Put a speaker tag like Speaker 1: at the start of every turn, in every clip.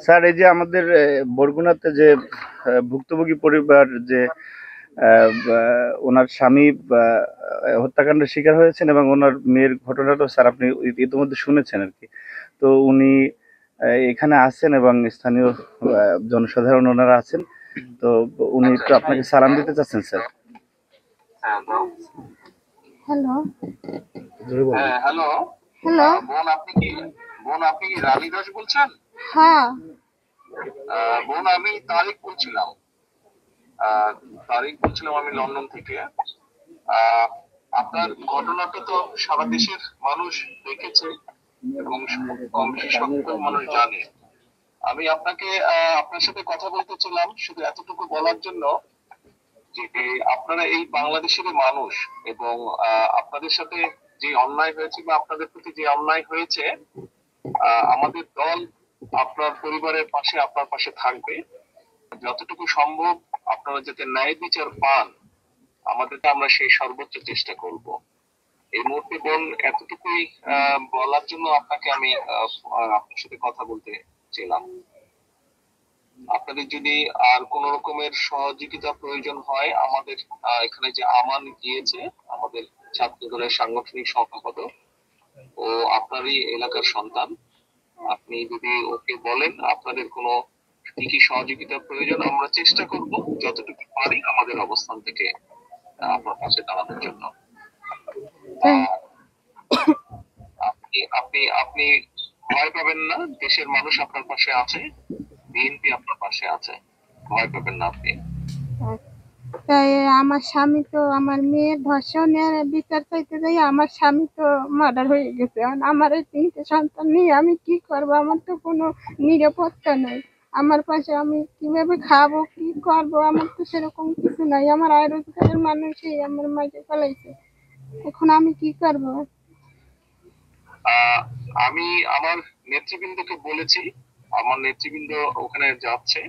Speaker 1: Sir, এই যে আমাদের বরগুনাতে যে ভুক্তভোগী পরিবার যে ওনার স্বামী হত্যাকাণ্ডের শিকার হয়েছেন এবং ওনার মেয়ের ঘটনাটা স্যার আপনি ইতিমধ্যে শুনেছেন আর কি। তো উনি এখানে আছেন এবং স্থানীয় জনসাধারণ ওনারা আছেন। তো উনি একটু আপনাকে সালাম দিতে চাচ্ছেন স্যার।
Speaker 2: হ্যালো
Speaker 3: হ্যালো
Speaker 2: হ্যালো
Speaker 3: বোন আপনি কি রানী দাস বলছেন?
Speaker 2: হ্যাঁ
Speaker 3: বোন আমি তারিক বলছিলাম আমি লন্ডন থেকে। আপনার ঘটনাটা তো সারা দেশের মানুষ দেখেছে এবং কম বেশি সত্ত্বেও মানুষ জানে। আমি আপনার সাথে কথা বলতে চাইলাম শুধু এতটুকু বলার জন্য যে আপনারা এই বাংলাদেশের মানুষ এবং আপনাদের সাথে যে অন্যায় হয়েছে বা আপনাদের প্রতি যে অন্যায় হয়েছে, আমাদের দল আপনার পরিবারের পাশে আপনার পাশে থাকবে। যতটুকু সম্ভব আপনারা যাতে ন্যায় বিচার পান, আমরা সেই সর্বোচ্চ চেষ্টা করব। এই মুহূর্তে বোন এতটুকুই বলার জন্য আপনাকে আমি আপনার সাথে কথা বলতে চাইলাম। আপনাদের যদি আর কোন রকমের সহযোগিতা প্রয়োজন হয়, আমাদের এখানে যে আমান গিয়েছে, আমাদের ছাত্র দলের সাংগঠনিক সম্পাদক, ও আপনারই এলাকার সন্তান। আপনি যদি ওকে বলেন আপনাদের কোনো কি কি সহযোগিতা প্রয়োজন, আমরা চেষ্টা করব যতটুকু পারি আমাদের অবস্থান থেকে আপনার পাশে দাঁড়ানোর জন্য। আপনি আপনি আপনি ভয় পাবেন না, দেশের মানুষ আপনার পাশে আছে, বিএনপি আপনার পাশে আছে, ভয় পাবেন না আপনি।
Speaker 2: তাই আমার স্বামী তো আমার মেয়ের ধর্ষণের বিচার চাইতে যাই আমার স্বামী তো মার্ডার হয়ে গেছে। আমার এই 3টে সন্তান নিয়ে আমি কি করব? আমার তো কোনো নিরাপত্তা নেই। আমার পাশে আমি কিভাবে খাবো, কি করবো? আমার তো সেরকম কিছু নাই। আমার আয় রোজগারের মানুষই আমার মাঝে ফেলাইছে। এখন আমি কি করব?
Speaker 3: আমি আমার নেতৃবৃন্দকে বলেছি, আমার নেতৃবৃন্দ ওখানে যাচ্ছে,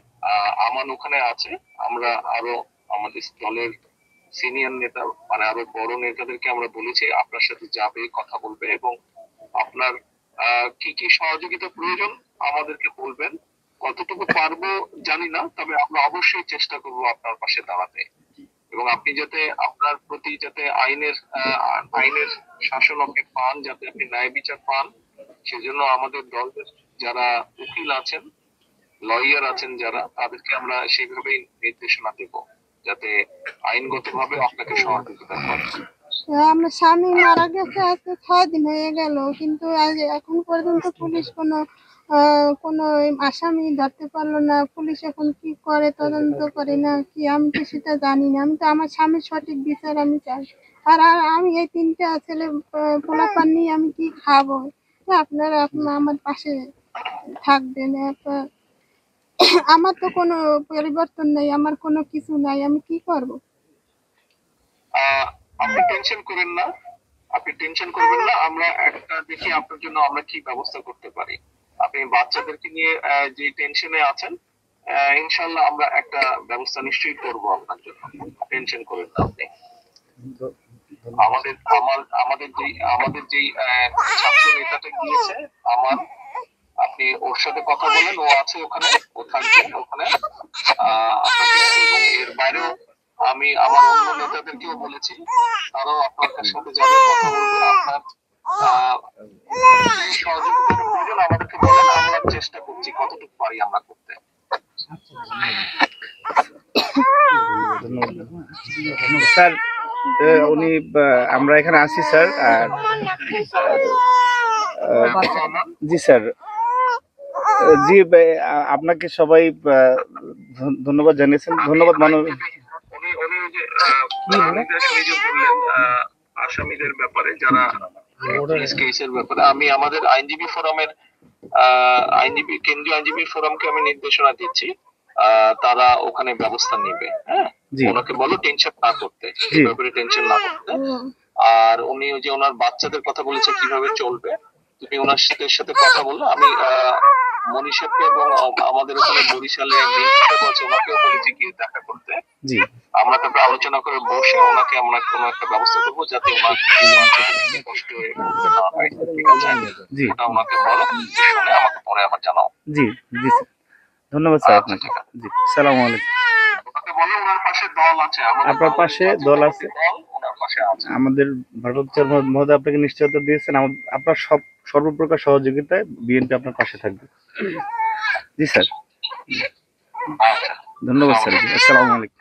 Speaker 3: আমান ওখানে আছে। আমরা আরো আমাদের দলের সিনিয়র নেতা মানে আরো বড় নেতাদেরকে আমরা বলেছি আপনার সাথে যাবে, কথা বলবে এবং আপনার কি কি সহযোগিতা প্রয়োজন আমাদেরকে বলবেন। কতটুকু পারবো জানি না, তবে আমরা অবশ্যই চেষ্টা করব আপনার পাশে দাঁড়াতে এবং আপনি যাতে আপনার প্রতি যাতে আইনের শাসন আপনি পান, যাতে আপনি ন্যায় বিচার পান, সেজন্য আমাদের দলের যারা উকিল আছেন, লয়ার আছেন যারা, তাদেরকে আমরা সেইভাবেই নির্দেশনা দেব যাতে আইনগতভাবে আপনাকে সহযোগিতা করে।
Speaker 2: আমার স্বামী মারা গেছে আজকে 6 দিন হয়ে গেল, কিন্তু এখন পর্যন্ত পুলিশ কোনো আসামি ধরতে পারলো না। পুলিশ এখন কি করে, তদন্ত করে না কি, আমি তো সেটা জানি না। আমি তো আমার স্বামীর সঠিক বিচার আমি চাই। আর আমি এই 3টা ছেলে পোলাপান নিয়ে আমি কি খাবো? আপনারা আমার পাশে থাকবেন। আমার তো কোনো পরিবর্তন নেই, আমার কোনো কিছু নাই, আমি কি করব?
Speaker 3: আপনি টেনশন করবেন না, আমরা একটা দেখি আপনার জন্য আমরা কি ব্যবস্থা করতে পারি। আপনি বাচ্চাদেরকে নিয়ে যে টেনশনে আছেন, ইনশাল্লাহ আমরা একটা ব্যবস্থা নিশ্চয়ই করব আপনার জন্য, টেনশন করবেন না আপনি। আমাদের যেই ছাত্র নেতাটা গিয়েছে আমার, আপনি ওর সাথে কথা বলেন, ও আছে ওখানে, ও থাকবে ওখানে আপনাকে। এবং এর বাইরেও আমি আমার অন্য নেতাদেরকেও বলেছি, তারাও আপনার সাথে যাবে, কথা বলবে। আপনার সহযোগিতার প্রয়োজন আমাদেরকে বলেন, আমরা চেষ্টা করছি কতটুকু পারি আমরা করতে।
Speaker 1: স্যার, উনি আমরা এখানে আছি স্যার। আর জি স্যার, জি আপনাকে সবাই ধন্যবাদ জানিয়েছেন। ধন্যবাদ
Speaker 3: আসামিদের ব্যাপারে যারা কেসের ব্যাপারে আমি আমাদের কেন্দ্রীয় আইনজীবী ফোরামকে আমি নির্দেশনা দিচ্ছি, তারা ওখানে ব্যবস্থা নেবে। হ্যাঁ, ওনাকে বলো টেনশন না করতে, এই ব্যাপারে টেনশন না করতে। আর উনি যে ওনার বাচ্চাদের কথা বলেছে কিভাবে চলবে, তুমি ওনার সাথে কথা বললো। আমি মনীষাকে এবং আমাদের ওখানে বরিশালে আছে, ওনাকেও বলেছি গিয়ে দেখা করতে।
Speaker 1: জি
Speaker 3: আমরা তারপরে আলোচনা করে বসে ওনাকে আমরা কোনো একটা ব্যবস্থা করবো যাতে ওনার কষ্ট না হয়। ঠিক আছে,
Speaker 1: জি
Speaker 3: ওটা ওনাকে বলো, শুনে আমাকে পরে আবার জানাও।
Speaker 1: জি জি স্যার, ধন্যবাদ স্যার
Speaker 3: আচ্ছা,
Speaker 1: আপনাকে।
Speaker 3: ঠিক আছে।
Speaker 1: জি, সালাম আলাইকুম।
Speaker 3: ওনাকে বলো ওনার পাশে দল আছে, আমাদের
Speaker 1: আপনার পাশে দল আছে,
Speaker 3: দল ওনার পাশে আছে।
Speaker 1: আমাদের ভারপ্রাপ্ত মহোদয় আপনাকে নিশ্চয়তা দিয়েছেন, আপনার সর্বপ্রকার সহযোগিতায় বিএনপি আপনার পাশে থাকবে। জি স্যার,
Speaker 3: আচ্ছা,
Speaker 1: ধন্যবাদ স্যার, জি, আসসালামু আলাইকুম।